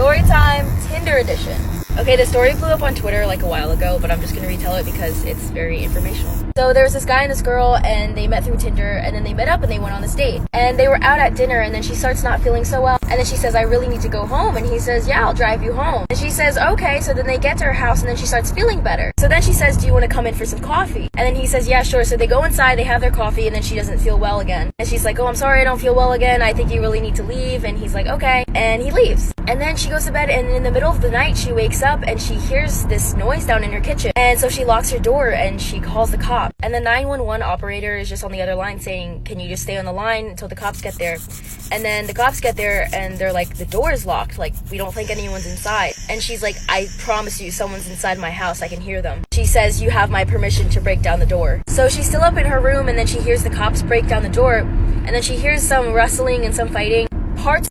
Story time, Tinder edition. Okay, the story blew up on Twitter like a while ago, but I'm just gonna retell it because it's very informational. So there was this guy and this girl, and they met through Tinder, and then they met up and they went on this date. And they were out at dinner, and then she starts not feeling so well. And then she says, I really need to go home. And he says, yeah, I'll drive you home. And she says, okay. So then they get to her house, and then she starts feeling better. So then she says, do you want to come in for some coffee? And then he says, yeah, sure. So they go inside, they have their coffee, and then she doesn't feel well again. And she's like, oh, I'm sorry, I don't feel well again. I think you really need to leave. And he's like, okay. And he leaves. And then she goes to bed, and in the middle of the night, she wakes up, and she hears this noise down in her kitchen. And so she locks her door, and she calls the cop. And the 911 operator is just on the other line saying, can you just stay on the line until the cops get there? And then the cops get there, and they're like, the door is locked. Like, we don't think anyone's inside. And she's like, I promise you, someone's inside my house. I can hear them. She says, you have my permission to break down the door. So she's still up in her room, and then she hears the cops break down the door. And then she hears some wrestling and some fighting. Parts